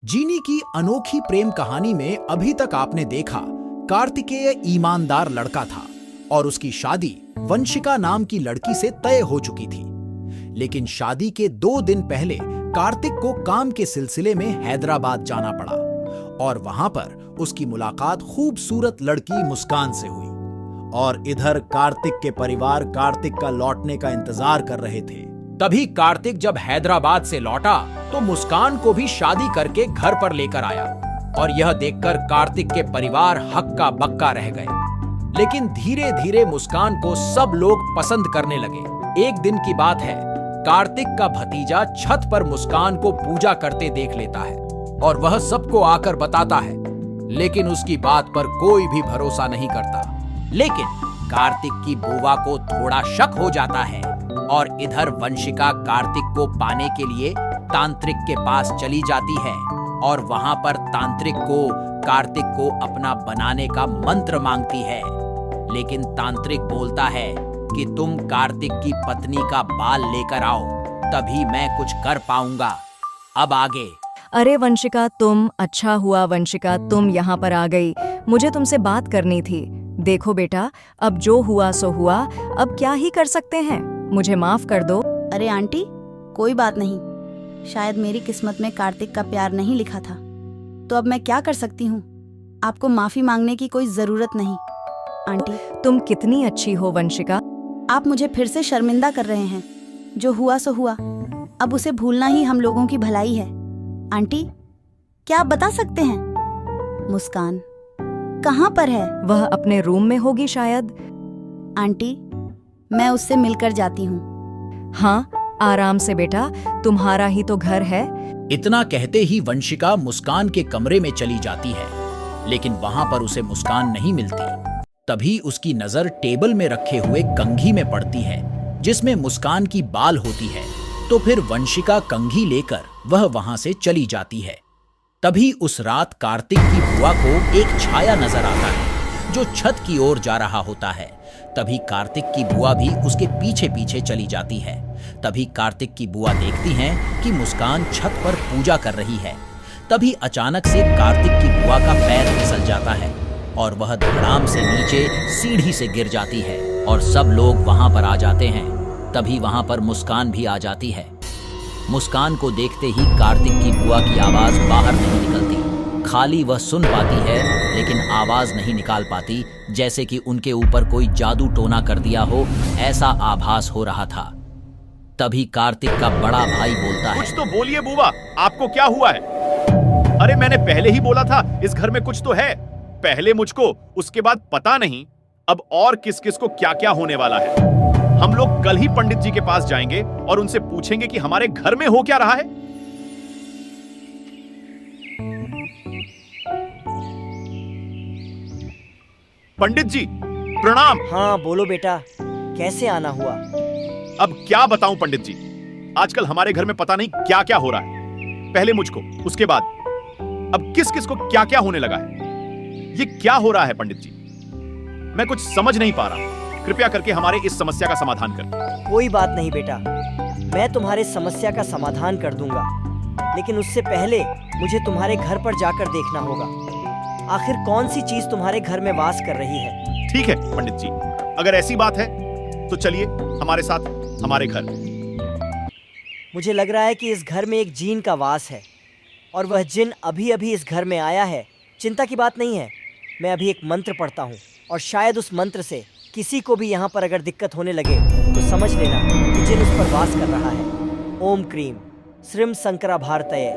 जीनी की अनोखी प्रेम कहानी में अभी तक आपने देखा कार्तिकेय ईमानदार लड़का था और उसकी शादी वंशिका नाम की लड़की से तय हो चुकी थी। लेकिन शादी के 2 दिन पहले कार्तिक को काम के सिलसिले में हैदराबाद जाना पड़ा और वहां पर उसकी मुलाकात खूबसूरत लड़की मुस्कान से हुई। और इधर कार्तिक के परिवार कार्तिक का लौटने का इंतजार कर रहे थे। तभी कार्तिक जब हैदराबाद से लौटा तो मुस्कान को भी शादी करके घर पर लेकर आया और यह देखकर कार्तिक के परिवार हक्का बक्का रह गए। लेकिन धीरे धीरे मुस्कान को सब लोग पसंद करने लगे। एक दिन की बात है, कार्तिक का भतीजा छत पर मुस्कान को पूजा करते देख लेता है और वह सबको आकर बताता है, लेकिन उसकी बात पर कोई भी भरोसा नहीं करता। लेकिन कार्तिक की बुआ को थोड़ा शक हो जाता है और इधर वंशिका कार्तिक को पाने के लिए तांत्रिक के पास चली जाती है और वहां पर तांत्रिक को कार्तिक को अपना बनाने का मंत्र मांगती है। लेकिन तांत्रिक बोलता है कि तुम कार्तिक की पत्नी का बाल लेकर आओ, तभी मैं कुछ कर पाऊंगा। अब आगे। अरे वंशिका, अच्छा हुआ वंशिका तुम यहाँ पर आ गई। मुझे तुमसे बात करनी थी। देखो बेटा, अब जो हुआ सो हुआ, अब क्या ही कर सकते हैं। मुझे माफ कर दो। अरे आंटी, कोई बात नहीं। शायद मेरी किस्मत में कार्तिक का प्यार नहीं लिखा था, तो अब मैं क्या कर सकती हूँ। आपको माफी मांगने की कोई जरूरत नहीं आंटी। तुम कितनी अच्छी हो वंशिका। आप मुझे फिर से शर्मिंदा कर रहे हैं। जो हुआ सो हुआ, अब उसे भूलना ही हम लोगों की भलाई है। आंटी, क्या आप बता सकते हैं मुस्कान कहाँ पर है? वह अपने रूम में होगी शायद। आंटी, मैं उससे मिलकर जाती हूँ। हाँ, आराम से बेटा, तुम्हारा ही तो घर है। इतना कहते ही वंशिका मुस्कान के कमरे में चली जाती है, लेकिन वहां पर उसे मुस्कान नहीं मिलती। तभी उसकी नजर टेबल में रखे हुए कंघी में पड़ती है, जिसमें मुस्कान की बाल होती है। तो फिर वंशिका कंघी लेकर वह वहां से चली जाती है। तभी उस रात कार्तिक की बुआ को एक छाया नजर आता है जो छत की ओर जा रहा होता है। तभी कार्तिक की बुआ भी उसके पीछे पीछे चली जाती है। तभी कार्तिक की बुआ देखती हैं कि मुस्कान छत पर पूजा कर रही है। तभी अचानक से कार्तिक की बुआ का पैर फिसल जाता है और वह धड़ाम से नीचे सीढ़ी से गिर जाती है और सब लोग वहां पर आ जाते हैं। तभी वहां पर मुस्कान भी आ जाती है। मुस्कान को देखते ही कार्तिक की बुआ की आवाज बाहर नहीं निकलती। खाली वह सुन पाती है लेकिन आवाज नहीं निकाल पाती, जैसे कि उनके ऊपर कोई जादू टोना कर दिया हो, ऐसा आभास हो रहा था। तभी कार्तिक का बड़ा भाई बोलता है, कुछ तो बोलिए बुआ, आपको क्या हुआ है? अरे मैंने पहले ही बोला था इस घर में कुछ तो है। पहले मुझको, उसके बाद पता नहीं अब और किस किस को क्या क्या होने वाला है। हम लोग कल ही पंडित जी के पास जाएंगे और उनसे पूछेंगे कि हमारे घर में हो क्या रहा है। पंडित जी प्रणाम। हाँ बोलो बेटा, कैसे आना हुआ? अब क्या बताऊं पंडित जी, आजकल हमारे घर में पता नहीं क्या क्या हो रहा है। पहले मुझको, उसके बाद अब किस किस को क्या क्या होने लगा है। ये क्या हो रहा है पंडित जी? मैं कुछ समझ नहीं पा रहा। कृपया करके हमारे इस समस्या का समाधान करें। कोई बात नहीं बेटा, मैं तुम्हारे समस्या का समाधान कर दूंगा, लेकिन उससे पहले मुझे तुम्हारे घर पर जाकर देखना होगा। आखिर कौन सी चीज तुम्हारे घर में वास कर रही है। ठीक है पंडित जी, अगर ऐसी बात है तो चलिए हमारे साथ हमारे घर। मुझे लग रहा है कि इस घर में एक जिन का वास है और वह जिन अभी अभी इस घर में आया है। चिंता की बात नहीं है, मैं अभी एक मंत्र पढ़ता हूँ और शायद उस मंत्र से किसी को भी यहाँ पर अगर दिक्कत होने लगे तो समझ लेना कि जिन उस पर वास कर रहा है। ओम क्रीम श्रीम शंकराभारतये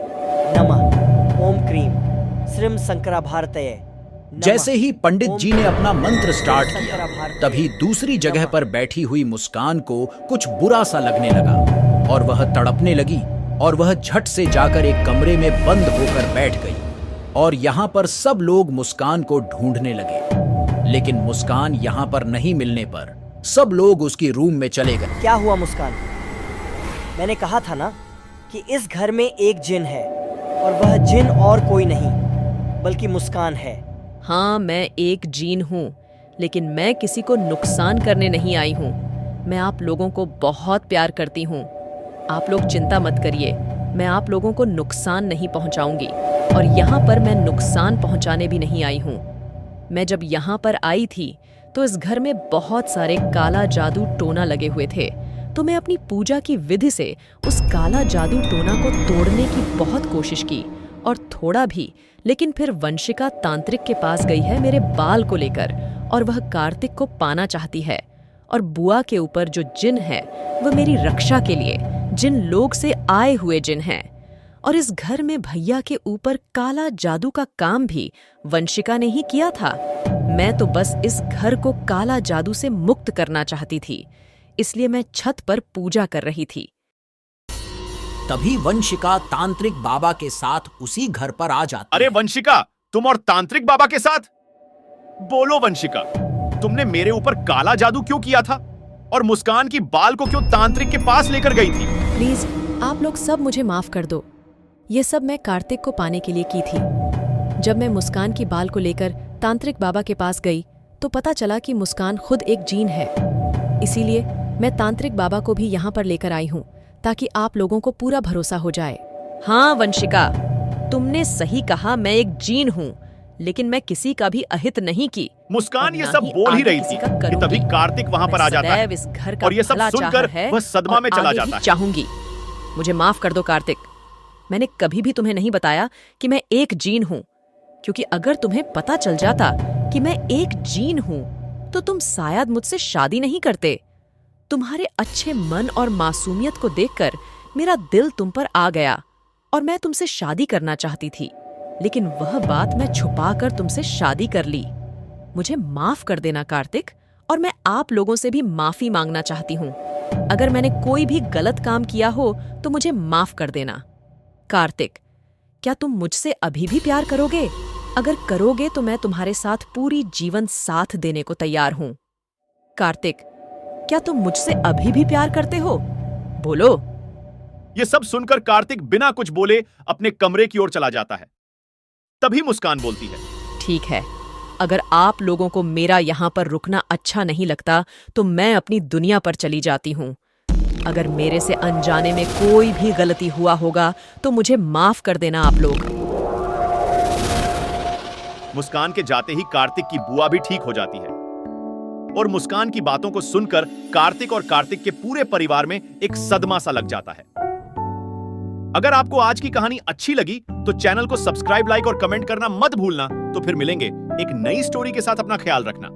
नमः। ओम क्रीम श्रीम शंकराभारतये नमः। जैसे ही पंडित जी ने अपना मंत्र स्टार्ट किया, तभी दूसरी जगह पर बैठी हुई मुस्कान को कुछ बुरा सा लगने लगा और वह तड़पने लगी और वह झट से जाकर एक कमरे में बंद होकर बैठ गई। और यहाँ पर सब लोग मुस्कान को ढूंढने लगे, लेकिन मुस्कान यहाँ पर नहीं मिलने पर सब लोग उसकी रूम में चले गए। क्या हुआ मुस्कान? मैंने कहा था ना कि इस घर में एक जिन है और वह जिन और कोई नहीं बल्कि मुस्कान है। हाँ, मैं एक जीन हूँ, लेकिन मैं किसी को नुकसान करने नहीं आई हूँ। मैं आप लोगों को बहुत प्यार करती हूँ। आप लोग चिंता मत करिए, मैं आप लोगों को नुकसान नहीं पहुँचाऊंगी। और यहाँ पर मैं नुकसान पहुँचाने भी नहीं आई हूँ। मैं जब यहाँ पर आई थी तो इस घर में बहुत सारे काला जादू टोना लगे हुए थे, तो मैं अपनी पूजा की विधि से उस काला जादू टोना को तोड़ने की बहुत कोशिश की और थोड़ा भी, लेकिन फिर वंशिका तांत्रिक के पास गई है मेरे बाल को लेकर और वह कार्तिक को पाना चाहती है। और बुआ के ऊपर जो जिन है वह मेरी रक्षा के लिए जिन लोग से आए हुए जिन हैं। और इस घर में भैया के ऊपर काला जादू का काम भी वंशिका ने ही किया था। मैं तो बस इस घर को काला जादू से मुक्त करना चाहती थी, इसलिए मैं छत पर पूजा कर रही थी। तभी वंशिका तांत्रिक बाबा के साथ उसी घर पर आ जाती अरे है। वंशिका, तुम और तांत्रिक बाबा के साथ? बोलो वंशिका, तुमने मेरे ऊपर काला जादू क्यों किया था और मुस्कान की बाल को क्यों तांत्रिक के पास लेकर गई थी? प्लीज आप लोग सब मुझे माफ कर दो। ये सब मैं कार्तिक को पाने के लिए की थी। जब मैं मुस्कान की बाल को लेकर तांत्रिक बाबा के पास गई तो पता चला कि मुस्कान खुद एक जीन है। इसीलिए मैं तांत्रिक बाबा को भी यहाँ पर लेकर आई हूँ ताकि आप लोगों को पूरा भरोसा हो जाए। हाँ वंशिका, तुमने सही कहा, मैं एक जीन हूँ, लेकिन मैं किसी का भी अहित नहीं की। मुस्कान ये सब बोल ही रही थी कि तभी कार्तिक वहां पर आ जाता है इस घर का और ये सब भला सुनकर चाहा है वह सदमा और में चला आगे जाता भी है। चाहूंगी। मुझे माफ कर दो कार्तिक, मैंने कभी भी तुम्हें नहीं बताया कि मैं एक जीन हूँ, क्योंकि अगर तुम्हें पता चल जाता कि मैं एक जीन हूँ तो तुम शायद मुझसे शादी नहीं करते। तुम्हारे अच्छे मन और मासूमियत को देखकर मेरा दिल तुम पर आ गया और मैं तुमसे शादी करना चाहती थी, लेकिन वह बात मैं छुपाकर तुमसे शादी कर ली। मुझे माफ कर देना कार्तिक, और मैं आप लोगों से भी माफी मांगना चाहती हूँ। अगर मैंने कोई भी गलत काम किया हो तो मुझे माफ कर देना। कार्तिक, क्या तुम मुझसे अभी भी प्यार करोगे? अगर करोगे तो मैं तुम्हारे साथ पूरी जीवन साथ देने को तैयार हूँ। कार्तिक, क्या तुम मुझसे अभी भी प्यार करते हो? बोलो। ये सब सुनकर कार्तिक बिना कुछ बोले अपने कमरे की ओर चला जाता है। तभी मुस्कान बोलती है, ठीक है, अगर आप लोगों को मेरा यहाँ पर रुकना अच्छा नहीं लगता तो मैं अपनी दुनिया पर चली जाती हूँ। अगर मेरे से अनजाने में कोई भी गलती हुआ होगा तो मुझे माफ कर देना आप लोग। मुस्कान के जाते ही कार्तिक की बुआ भी ठीक हो जाती है और मुस्कान की बातों को सुनकर कार्तिक और कार्तिक के पूरे परिवार में एक सदमा सा लग जाता है। अगर आपको आज की कहानी अच्छी लगी तो चैनल को सब्सक्राइब, लाइक और कमेंट करना मत भूलना। तो फिर मिलेंगे एक नई स्टोरी के साथ। अपना ख्याल रखना।